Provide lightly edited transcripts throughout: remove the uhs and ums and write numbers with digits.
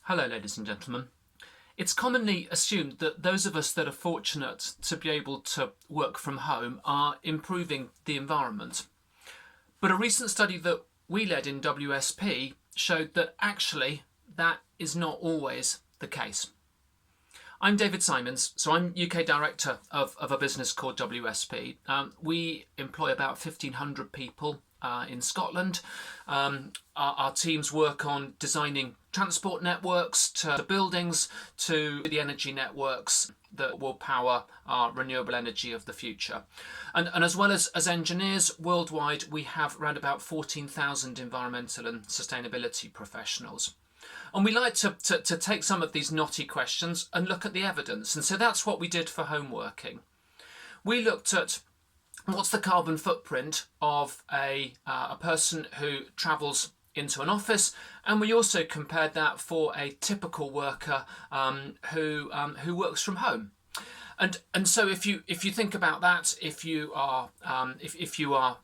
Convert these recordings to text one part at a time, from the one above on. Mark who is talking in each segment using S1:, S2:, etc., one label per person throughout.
S1: Hello, ladies and gentlemen. It's commonly assumed that those of us that are fortunate to be able to work from home are improving the environment. But a recent study that we led in WSP showed that actually that is not always the case. I'm David Symons, so I'm UK Director of a business called WSP. We employ about 1,500 people in Scotland. Our teams work on designing transport networks to buildings to the energy networks that will power our renewable energy of the future. And as well as engineers worldwide, we have around about 14,000 environmental and sustainability professionals. And we like to take some of these knotty questions and look at the evidence. And so that's what we did for home working. We looked at what's the carbon footprint of a person who travels into an office, and we also compared that for a typical worker who works from home. And so if you think about that, if you are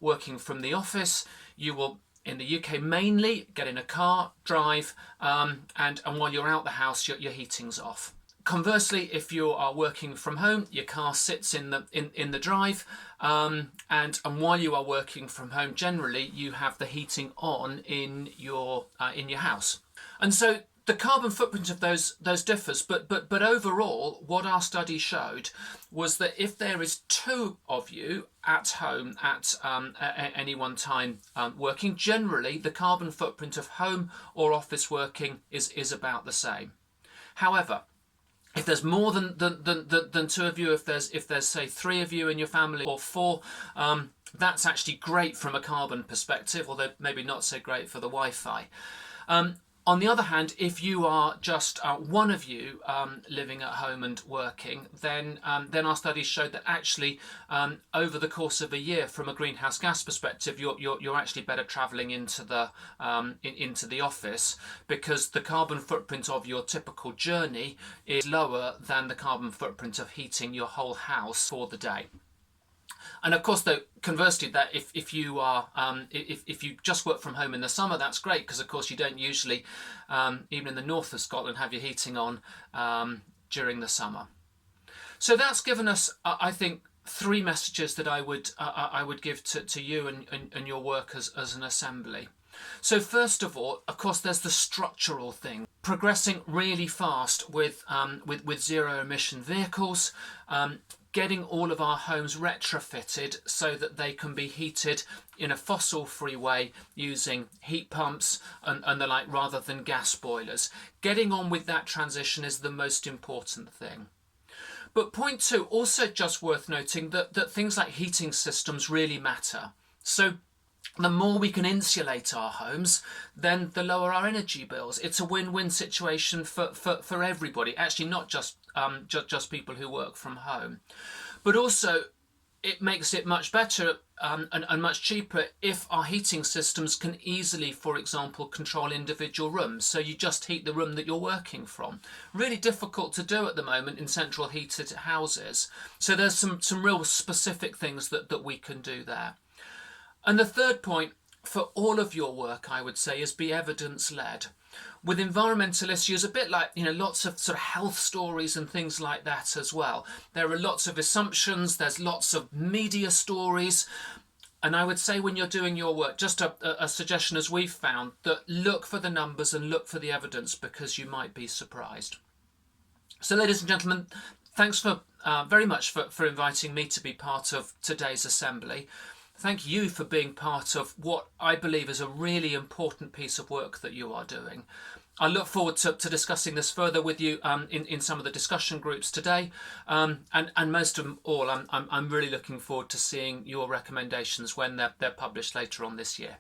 S1: working from the office, you will in the UK mainly get in a car, drive, and while you're out the house, your heating's off. Conversely, if you are working from home, your car sits in the drive, and while you are working from home, generally you have the heating on in your house. And so the carbon footprint of those differs, but overall, what our study showed was that if there is two of you at home at any one time working, generally the carbon footprint of home or office working is about the same. However, if there's more than two of you, if there's say three of you in your family or four, that's actually great from a carbon perspective, although maybe not so great for the Wi-Fi. On the other hand, if you are just one of you living at home and working, then our studies showed that actually over the course of a year, from a greenhouse gas perspective, you're actually better travelling into the office, because the carbon footprint of your typical journey is lower than the carbon footprint of heating your whole house for the day. And of course, though, conversely, that if you just work from home in the summer, that's great, because of course you don't usually, even in the north of Scotland, have your heating on during the summer. So that's given us, I think, three messages that I would give to you and your work as an assembly. So first of all, of course, there's the structural thing. Progressing really fast with zero emission vehicles, getting all of our homes retrofitted so that they can be heated in a fossil-free way using heat pumps and the like, rather than gas boilers. Getting on with that transition is the most important thing. But point two, also just worth noting that things like heating systems really matter. So the more we can insulate our homes, then the lower our energy bills. It's a win-win situation for everybody, actually not just people who work from home. But also it makes it much better and much cheaper if our heating systems can easily, for example, control individual rooms. So you just heat the room that you're working from. Really difficult to do at the moment in central heated houses. So there's some real specific things that we can do there. And the third point for all of your work, I would say, is be evidence-led. With environmental issues, a bit like, lots of sort of health stories and things like that as well. There are lots of assumptions, there's lots of media stories. And I would say when you're doing your work, just a suggestion as we've found, that look for the numbers and look for the evidence, because you might be surprised. So ladies and gentlemen, thanks very much for inviting me to be part of today's assembly. Thank you for being part of what I believe is a really important piece of work that you are doing. I look forward to discussing this further with you in some of the discussion groups today. And most of all, I'm really looking forward to seeing your recommendations when they're published later on this year.